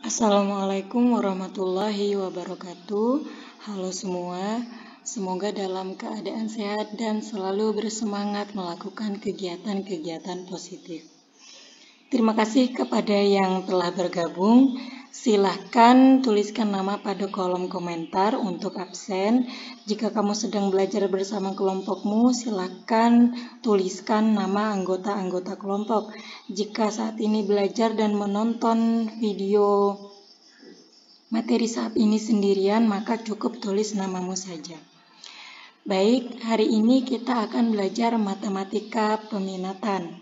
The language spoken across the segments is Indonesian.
Assalamualaikum warahmatullahi wabarakatuh. Halo semua, semoga dalam keadaan sehat dan selalu bersemangat melakukan kegiatan-kegiatan positif. Terima kasih kepada yang telah bergabung. Silahkan tuliskan nama pada kolom komentar untuk absen. Jika kamu sedang belajar bersama kelompokmu, silahkan tuliskan nama anggota-anggota kelompok. Jika saat ini belajar dan menonton video materi saat ini sendirian, maka cukup tulis namamu saja. Baik, hari ini kita akan belajar matematika peminatan.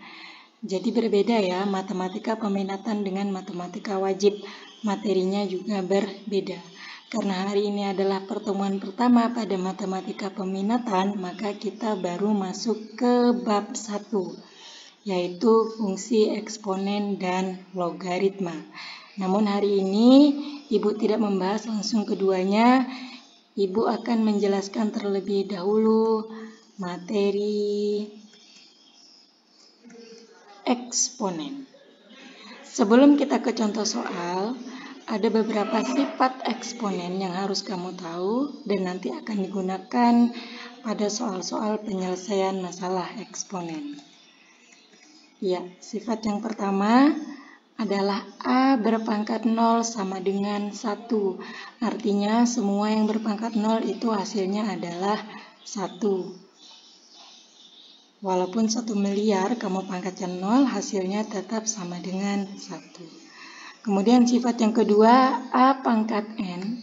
Jadi berbeda ya, matematika peminatan dengan matematika wajib. Materinya juga berbeda. Karena hari ini adalah pertemuan pertama pada matematika peminatan, maka kita baru masuk ke bab 1, yaitu fungsi eksponen dan logaritma. Namun hari ini Ibu tidak membahas langsung keduanya. Ibu akan menjelaskan terlebih dahulu materi eksponen. Sebelum kita ke contoh soal, ada beberapa sifat eksponen yang harus kamu tahu dan nanti akan digunakan pada soal-soal penyelesaian masalah eksponen. Ya, sifat yang pertama adalah A berpangkat 0 sama dengan 1. Artinya semua yang berpangkat 0 itu hasilnya adalah 1. Walaupun 1 miliar kamu pangkatkan 0, hasilnya tetap sama dengan 1. Kemudian sifat yang kedua, A pangkat N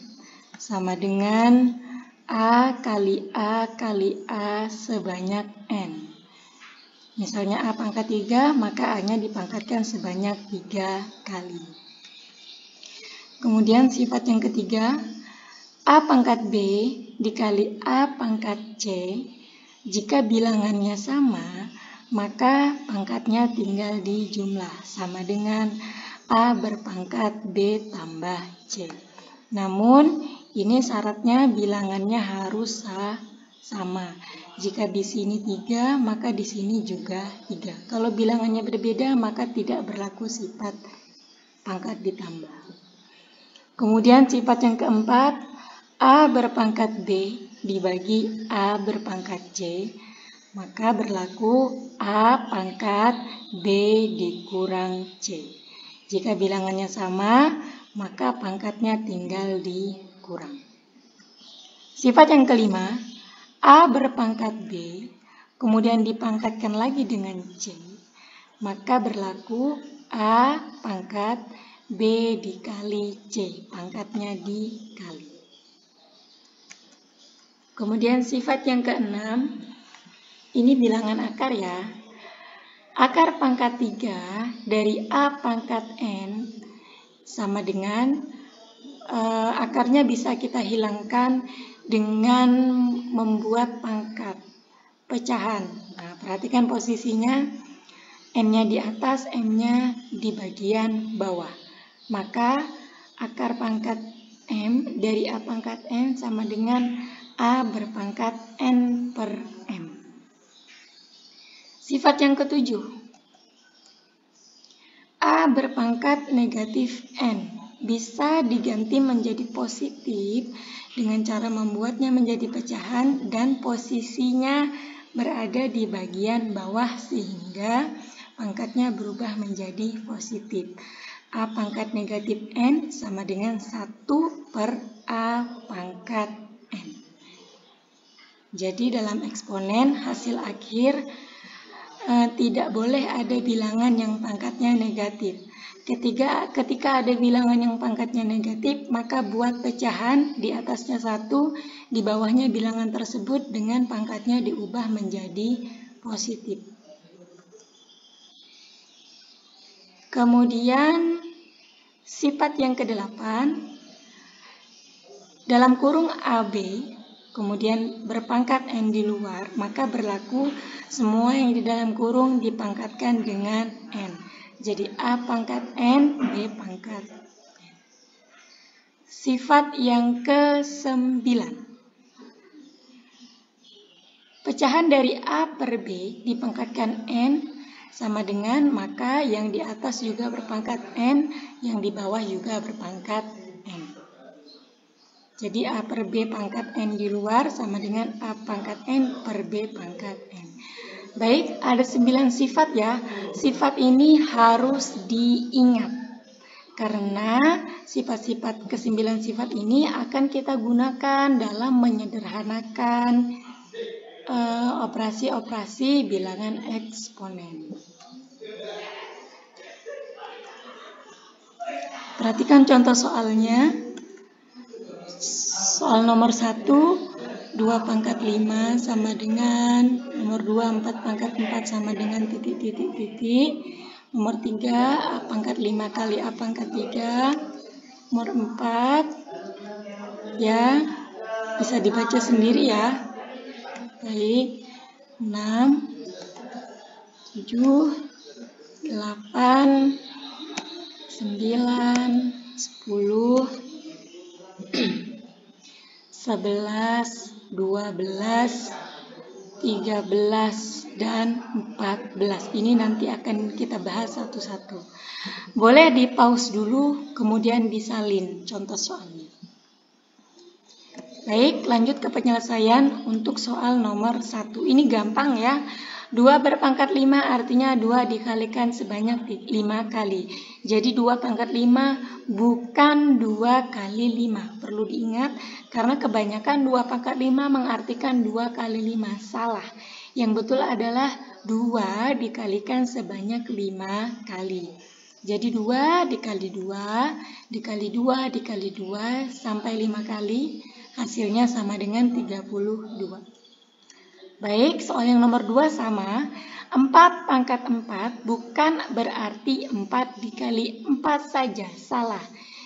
sama dengan A kali A kali A sebanyak N. Misalnya A pangkat 3, maka A-nya dipangkatkan sebanyak 3 kali. Kemudian sifat yang ketiga, A pangkat B dikali A pangkat C. Jika bilangannya sama, maka pangkatnya tinggal dijumlah, sama dengan A berpangkat B tambah C. Namun, ini syaratnya bilangannya harus sama. Jika di sini 3, maka di sini juga 3. Kalau bilangannya berbeda, maka tidak berlaku sifat pangkat ditambah. Kemudian sifat yang keempat, A berpangkat B dibagi A berpangkat C, maka berlaku A pangkat B dikurang C. Jika bilangannya sama, maka pangkatnya tinggal dikurang. Sifat yang kelima, A berpangkat B, kemudian dipangkatkan lagi dengan C, maka berlaku A pangkat B dikali C, pangkatnya dikali. Kemudian sifat yang keenam, ini bilangan akar ya. Akar pangkat 3 dari A pangkat N sama dengan akarnya bisa kita hilangkan dengan membuat pangkat pecahan. Nah, perhatikan posisinya, N-nya di atas, M-nya di bagian bawah. Maka akar pangkat M dari A pangkat N sama dengan A berpangkat N per M. Sifat yang ketujuh, A berpangkat negatif N bisa diganti menjadi positif dengan cara membuatnya menjadi pecahan dan posisinya berada di bagian bawah sehingga pangkatnya berubah menjadi positif. A pangkat negatif N sama dengan 1 per A pangkat N. Jadi dalam eksponen hasil akhir tidak boleh ada bilangan yang pangkatnya negatif. Ketika ada bilangan yang pangkatnya negatif, maka buat pecahan di atasnya 1, di bawahnya bilangan tersebut dengan pangkatnya diubah menjadi positif. Kemudian sifat yang ke-8, dalam kurung AB, kemudian berpangkat N di luar, maka berlaku semua yang di dalam kurung dipangkatkan dengan N. Jadi A pangkat N, B pangkat N. Sifat yang ke-9, pecahan dari A per B dipangkatkan N sama dengan maka yang di atas juga berpangkat N, yang di bawah juga berpangkat N. Jadi A per B pangkat N di luar sama dengan A pangkat N per B pangkat N. Baik, ada 9 sifat ya. Sifat ini harus diingat. Karena sifat-sifat ke-9 sifat ini akan kita gunakan dalam menyederhanakan operasi-operasi bilangan eksponen. Perhatikan contoh soalnya. Soal nomor 1, 2 pangkat 5 sama dengan nomor 2, 4 pangkat 4 sama dengan titik. Nomor 3, A pangkat 5 kali A pangkat 3. Nomor 4, ya, bisa dibaca sendiri ya. Baik, 6, 7, 8, 9, 10, 11, 12, 13, dan 14. Ini nanti akan kita bahas satu-satu. Boleh di pause dulu, kemudian disalin contoh soalnya. Baik, lanjut ke penyelesaian untuk soal nomor 1. Ini gampang ya. 2 berpangkat 5 artinya 2 dikalikan sebanyak 5 kali. Jadi 2 pangkat 5 bukan 2 kali 5. Perlu diingat karena kebanyakan 2 pangkat 5 mengartikan 2 kali 5. Salah. Yang betul adalah 2 dikalikan sebanyak 5 kali. Jadi 2 dikali 2 dikali 2 dikali 2 sampai 5 kali. Hasilnya sama dengan 32. Baik, soal yang nomor 2 sama. 4 pangkat 4 bukan berarti 4 dikali 4 saja. Salah.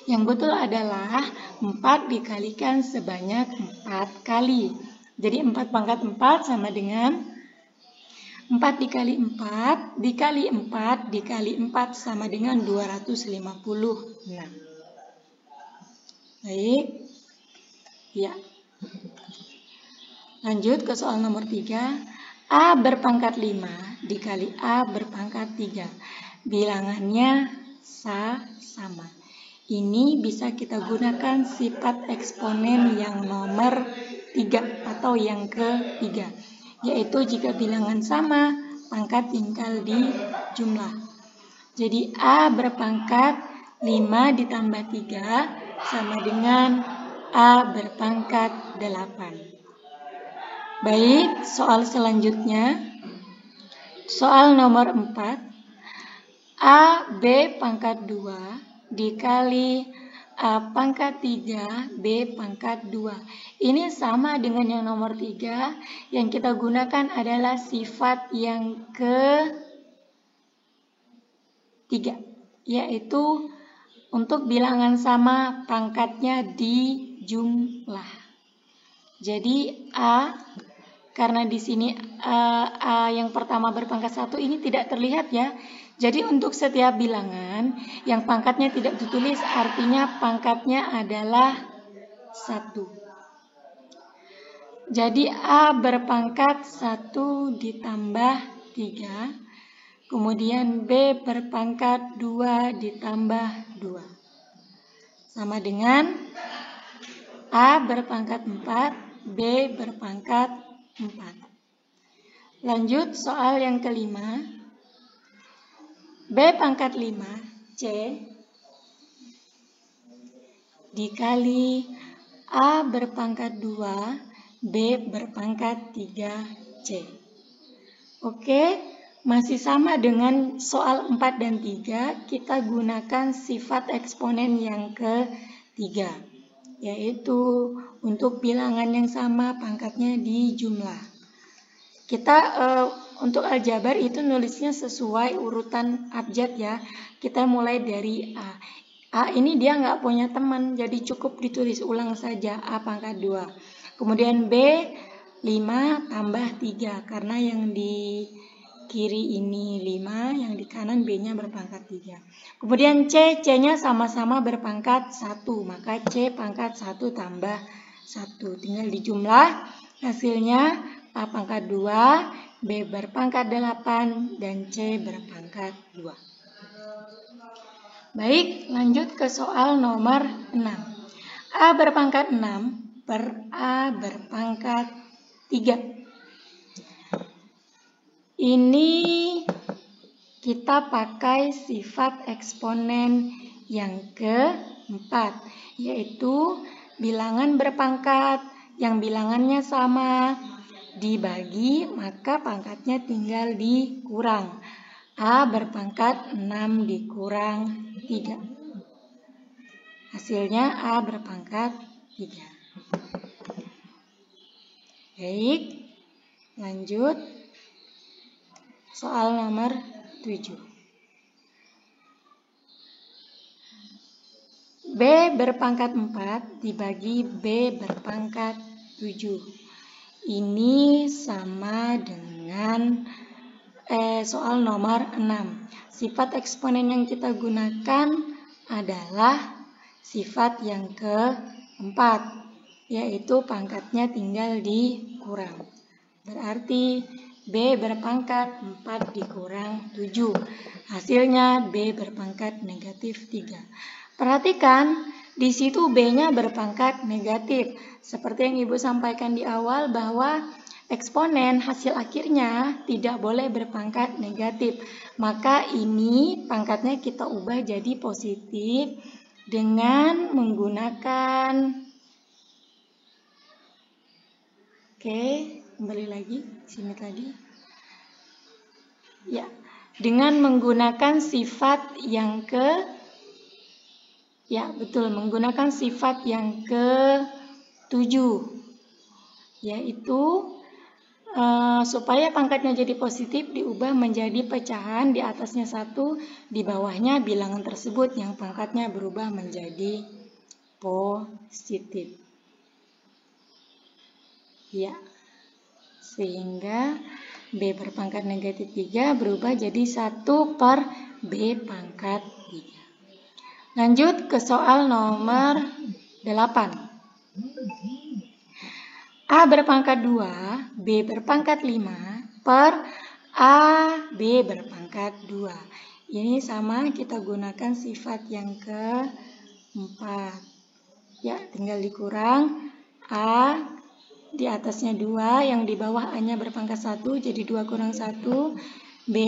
Yang betul adalah 4 dikalikan sebanyak 4 kali. Jadi 4 pangkat 4 sama dengan 4 dikali 4 dikali 4 dikali 4 sama dengan 256. Baik. Ya. Lanjut ke soal nomor 3. A berpangkat 5 dikali A berpangkat 3. Bilangannya sama. Ini bisa kita gunakan sifat eksponen yang nomor 3 atau yang ketiga. Yaitu jika bilangan sama, pangkat tinggal dijumlah. Jadi A berpangkat 5 ditambah 3 sama dengan A berpangkat 8. Baik, soal selanjutnya. Soal nomor 4. A B pangkat 2 dikali A pangkat 3 B pangkat 2. Ini sama dengan yang nomor 3. Yang kita gunakan adalah sifat yang ketiga, yaitu untuk bilangan sama pangkatnya dijumlah. Jadi A, karena di sini A yang pertama berpangkat 1 ini tidak terlihat ya. Jadi untuk setiap bilangan yang pangkatnya tidak ditulis artinya pangkatnya adalah 1. Jadi A berpangkat 1 ditambah 3. Kemudian B berpangkat 2 ditambah 2. Sama dengan A berpangkat 4, B berpangkat 4. Lanjut soal yang kelima. B pangkat 5, C dikali A berpangkat 2, B berpangkat 3C. Oke. Masih sama dengan soal 4 dan 3, kita gunakan sifat eksponen yang ketiga, yaitu untuk bilangan yang sama pangkatnya dijumlah. Kita untuk aljabar itu nulisnya sesuai urutan abjad ya. Kita mulai dari A. A ini dia nggak punya teman, jadi cukup ditulis ulang saja A pangkat 2. Kemudian B 5 tambah 3, karena yang di kiri ini 5, yang di kanan B-nya berpangkat 3. Kemudian C-nya sama-sama berpangkat 1, maka C pangkat 1 tambah 1. Tinggal dijumlah, hasilnya A pangkat 2 B berpangkat 8, dan C berpangkat 2. Baik, lanjut ke soal nomor 6. A berpangkat 6 per A berpangkat 3. Ini kita pakai sifat eksponen yang keempat, yaitu bilangan berpangkat yang bilangannya sama dibagi, maka pangkatnya tinggal dikurang. A berpangkat 6 dikurang 3. Hasilnya A berpangkat 3. Baik, lanjut. Soal nomor 7. B berpangkat 4 dibagi B berpangkat 7. Ini sama dengan soal nomor 6. Sifat eksponen yang kita gunakan adalah sifat yang keempat, yaitu pangkatnya tinggal dikurang. Berarti B berpangkat 4 dikurang 7. Hasilnya B berpangkat negatif 3. Perhatikan, di situ B-nya berpangkat negatif. Seperti yang Ibu sampaikan di awal bahwa eksponen hasil akhirnya tidak boleh berpangkat negatif. Maka ini pangkatnya kita ubah jadi positif dengan menggunakan, kembali lagi sini tadi. Ya, dengan menggunakan sifat yang menggunakan sifat yang ke-7, yaitu supaya pangkatnya jadi positif diubah menjadi pecahan, di atasnya 1, di bawahnya bilangan tersebut yang pangkatnya berubah menjadi positif. Ya, sehingga B berpangkat negatif 3 berubah jadi 1 per B pangkat 3. Lanjut ke soal nomor 8. A berpangkat 2, B berpangkat 5 per A, B berpangkat 2. Ini sama, kita gunakan sifat yang keempat. Ya, tinggal dikurang. A di atasnya 2, yang di bawah A-nya berpangkat 1, jadi 2 kurang 1. B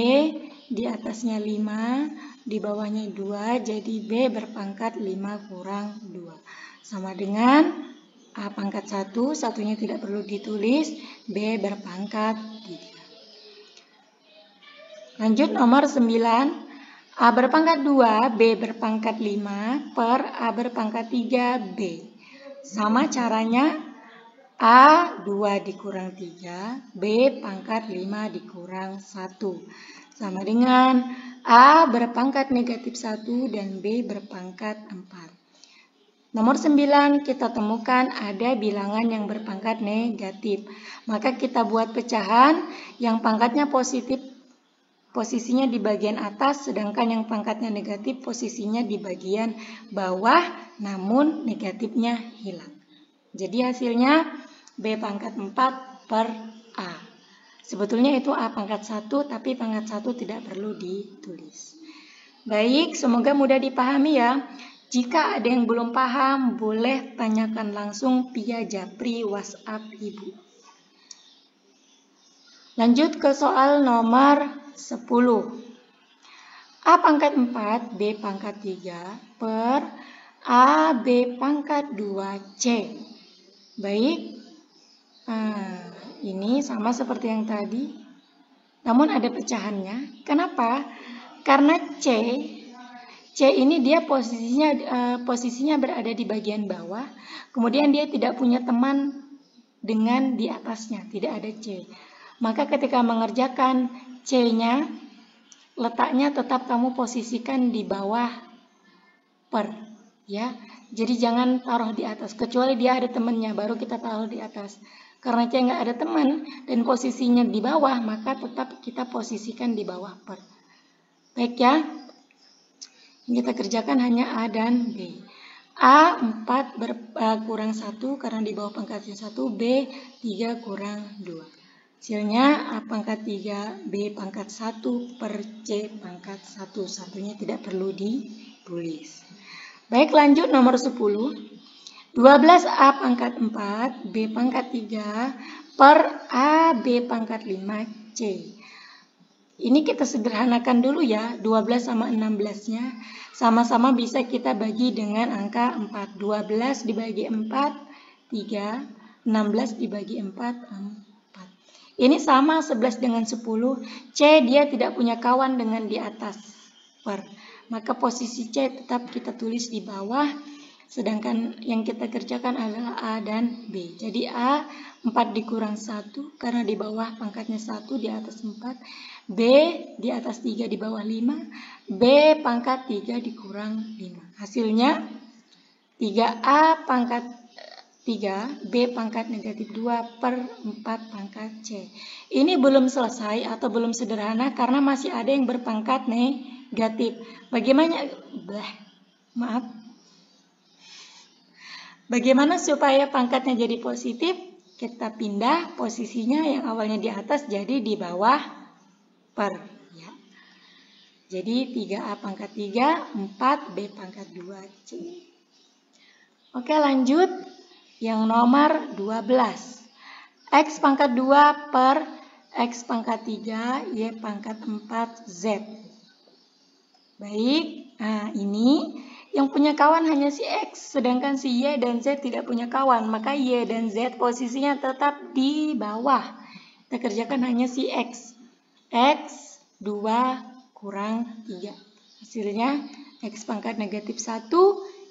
di atasnya 5, di bawahnya 2, jadi B berpangkat 5 kurang 2. Sama dengan A pangkat 1, satunya tidak perlu ditulis, B berpangkat 3. Lanjut nomor 9. A berpangkat 2, B berpangkat 5 per A berpangkat 3, B. Sama caranya, A 2 dikurang 3, B pangkat 5 dikurang 1. Sama dengan A berpangkat negatif 1 dan B berpangkat 4. Nomor 9 kita temukan ada bilangan yang berpangkat negatif. Maka kita buat pecahan yang pangkatnya positif posisinya di bagian atas, sedangkan yang pangkatnya negatif posisinya di bagian bawah, namun negatifnya hilang. Jadi hasilnya B pangkat 4 per A. Sebetulnya itu A pangkat 1, tapi pangkat 1 tidak perlu ditulis. Baik, semoga mudah dipahami ya. Jika ada yang belum paham, boleh tanyakan langsung via Japri WhatsApp Ibu. Lanjut ke soal nomor 10. A pangkat 4, B pangkat 3 per A, B pangkat 2, C. Baik, ini sama seperti yang tadi, namun ada pecahannya. Kenapa? Karena C ini dia posisinya berada di bagian bawah, kemudian dia tidak punya teman dengan di atasnya, tidak ada C. Maka ketika mengerjakan C-nya, letaknya tetap kamu posisikan di bawah per, ya. Jadi jangan taruh di atas, kecuali dia ada temannya, baru kita taruh di atas. Karena C nggak ada teman dan posisinya di bawah, maka tetap kita posisikan di bawah per. Baik ya, kita kerjakan hanya A dan B. A 4 kurang 1 karena di bawah pangkatnya 1, B 3 kurang 2. Hasilnya A pangkat 3 B pangkat 1 per C pangkat 1. Satunya tidak perlu ditulis. Baik, lanjut nomor 10. 12A pangkat 4 B pangkat 3 per A B pangkat 5 C. Ini kita sederhanakan dulu ya. 12 sama 16-nya sama-sama bisa kita bagi dengan angka 4. 12 dibagi 4, 3. 16 dibagi 4, 4. Ini sama 11 dengan 10. C dia tidak punya kawan dengan di atas per. Maka posisi C tetap kita tulis di bawah. Sedangkan yang kita kerjakan adalah A dan B. Jadi A 4 dikurang 1 karena di bawah pangkatnya 1, di atas 4. B di atas 3 di bawah 5. B pangkat 3 dikurang 5. Hasilnya 3A pangkat 3, B pangkat negatif 2 per 4 pangkat C. Ini belum selesai atau belum sederhana karena masih ada yang berpangkat negatif. Bagaimana supaya pangkatnya jadi positif? Kita pindah posisinya yang awalnya di atas jadi di bawah per. Ya. Jadi 3A pangkat 3, 4, B pangkat 2, C. Oke, lanjut. Yang nomor 12. X pangkat 2 per X pangkat 3, Y pangkat 4, Z. Baik, nah ini yang punya kawan hanya si X, sedangkan si Y dan Z tidak punya kawan. Maka Y dan Z posisinya tetap di bawah. Kita kerjakan hanya si X. X 2 kurang 3. Hasilnya X pangkat negatif 1,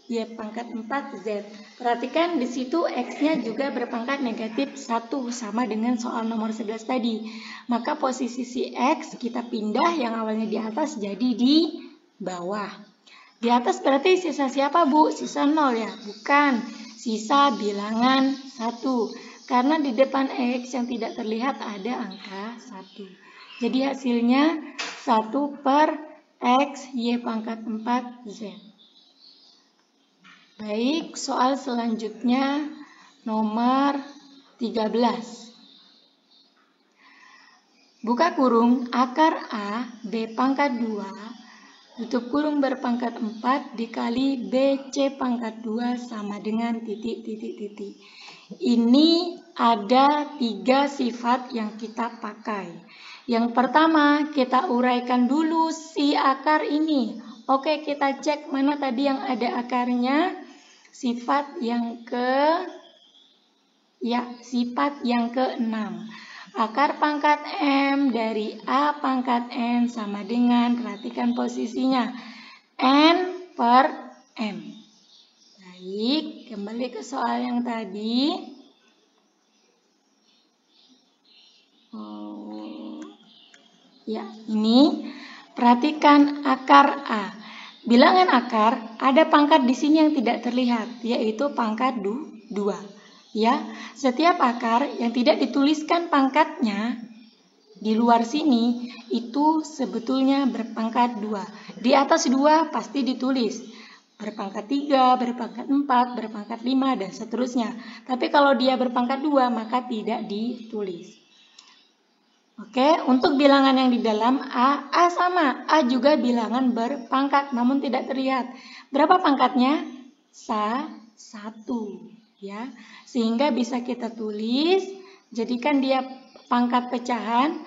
Y pangkat 4, Z. Perhatikan di situ X-nya juga berpangkat negatif 1 sama dengan soal nomor 11 tadi. Maka posisi si X kita pindah yang awalnya di atas jadi di bawah. Di atas berarti sisa siapa, Bu? Sisa 0 ya? Bukan. Sisa bilangan 1. Karena di depan X yang tidak terlihat ada angka 1. Jadi hasilnya 1 per X Y pangkat 4 Z. Baik, soal selanjutnya nomor 13. Buka kurung akar A B pangkat 2 tutup kurung berpangkat 4 dikali B C pangkat 2 sama dengan titik. Ini ada 3 sifat yang kita pakai. Yang pertama kita uraikan dulu si akar ini. Oke, kita cek mana tadi yang ada akarnya. Sifat yang ke-6. Akar pangkat M dari A pangkat N sama dengan, perhatikan posisinya, N per M. Baik, kembali ke soal yang tadi. Ini perhatikan akar A. Bilangan akar ada pangkat di sini yang tidak terlihat, yaitu pangkat 2. Ya, setiap akar yang tidak dituliskan pangkatnya di luar sini itu sebetulnya berpangkat 2. Di atas 2 pasti ditulis. Berpangkat 3, berpangkat 4, berpangkat 5 dan seterusnya. Tapi kalau dia berpangkat 2 maka tidak ditulis. Oke, untuk bilangan yang di dalam A sama. A juga bilangan berpangkat namun tidak terlihat. Berapa pangkatnya? 1. Ya. Sehingga bisa kita tulis, jadikan dia pangkat pecahan.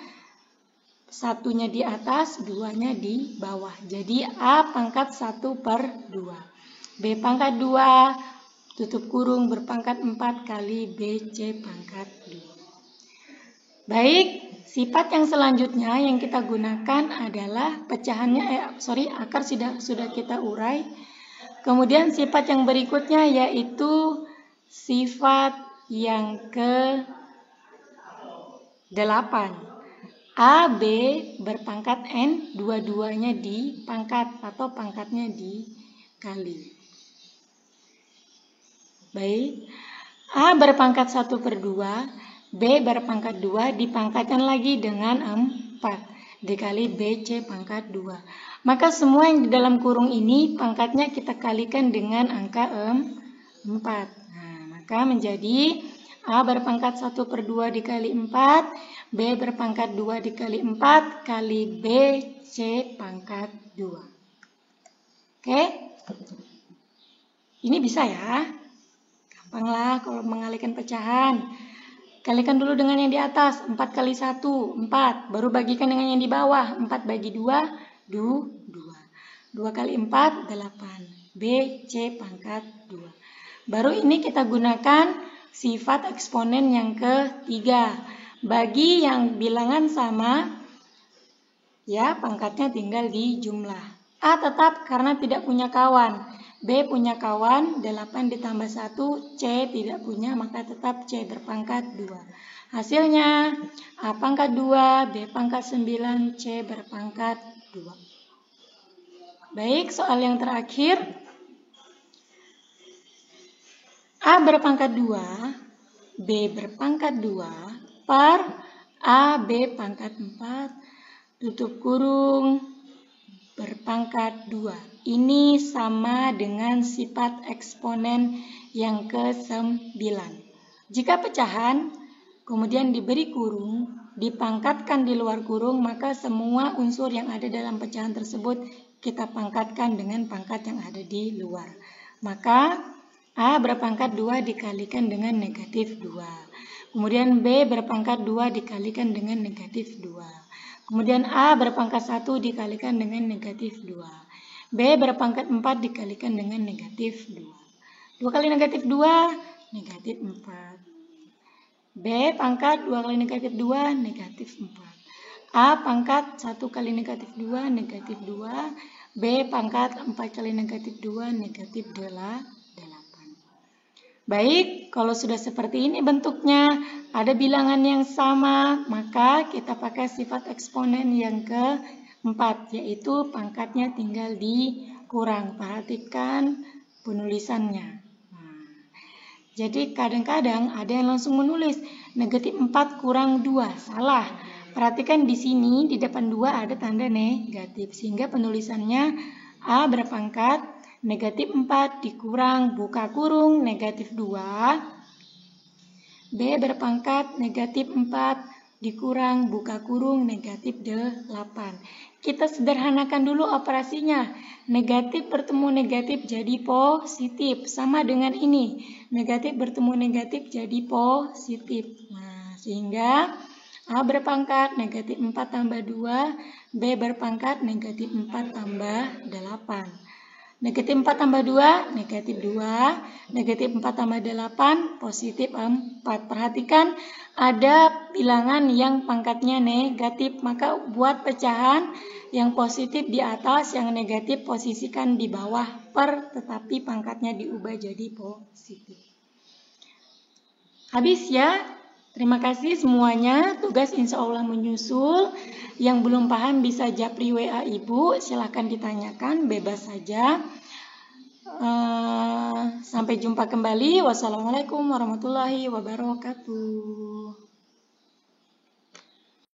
1-nya di atas, 2-nya di bawah. Jadi A pangkat 1 per 2. B pangkat 2, tutup kurung berpangkat 4 kali B C pangkat 2. Baik. Sifat yang selanjutnya yang kita gunakan adalah pecahannya, akar sudah kita urai. Kemudian sifat yang berikutnya yaitu sifat yang ke-8. A, B berpangkat N, dua-duanya dipangkat atau pangkatnya dikali. Baik, A berpangkat 1 per 2. B berpangkat 2 dipangkatkan lagi dengan 4 dikali B C pangkat 2. Maka semua yang di dalam kurung ini pangkatnya kita kalikan dengan angka 4. Nah, maka menjadi A berpangkat 1/2 dikali 4, B berpangkat 2 dikali 4, kali B C pangkat 2. Oke? Ini bisa ya? Gampang lah kalau mengalihkan pecahan. Kalikan dulu dengan yang di atas, 4 kali 1, 4. Baru bagikan dengan yang di bawah, 4 bagi 2, 2. 2 kali 4, 8. B C pangkat 2. Baru ini kita gunakan sifat eksponen yang ketiga. Bagi yang bilangan sama, ya pangkatnya tinggal di jumlah. A tetap karena tidak punya kawan. B punya kawan, 8 ditambah 1, C tidak punya, maka tetap C berpangkat 2. Hasilnya A pangkat 2, B pangkat 9, C berpangkat 2. Baik, soal yang terakhir. A berpangkat 2, B berpangkat 2, per A, B pangkat 4, tutup kurung, berpangkat 2. Ini sama dengan sifat eksponen yang ke-9. Jika pecahan, kemudian diberi kurung, dipangkatkan di luar kurung, maka semua unsur yang ada dalam pecahan tersebut kita pangkatkan dengan pangkat yang ada di luar. Maka A berpangkat 2 dikalikan dengan negatif 2. Kemudian B berpangkat 2 dikalikan dengan negatif 2. Kemudian A berpangkat 1 dikalikan dengan negatif 2. B berpangkat 4 dikalikan dengan negatif 2. 2 kali negatif 2, negatif 4. B pangkat 2 kali negatif 2, negatif 4. A pangkat 1 kali negatif 2, negatif 2. B pangkat 4 kali negatif 2, negatif 8. Baik, kalau sudah seperti ini bentuknya, ada bilangan yang sama, maka kita pakai sifat eksponen yang keempat, yaitu pangkatnya tinggal dikurang. Perhatikan penulisannya. Jadi kadang-kadang ada yang langsung menulis negatif 4 kurang 2, salah. Perhatikan di sini, di depan 2 ada tanda negatif, sehingga penulisannya A berpangkat negatif 4 dikurang buka kurung negatif 2. B berpangkat negatif 4 dikurang buka kurung negatif 8. Kita sederhanakan dulu operasinya. Negatif bertemu negatif jadi positif. Sama dengan ini. Negatif bertemu negatif jadi positif. Nah, sehingga A berpangkat negatif 4 tambah 2. B berpangkat negatif 4 tambah 8. Negatif 4 tambah 2, negatif 2. Negatif 4 tambah 8, positif 4. Perhatikan ada bilangan yang pangkatnya negatif. Maka buat pecahan yang positif di atas, yang negatif posisikan di bawah per, tetapi pangkatnya diubah jadi positif. Habis ya. Terima kasih semuanya. Tugas insya Allah menyusul. Yang belum paham bisa japri WA Ibu. Silahkan ditanyakan, bebas saja. Sampai jumpa kembali. Wassalamualaikum warahmatullahi wabarakatuh.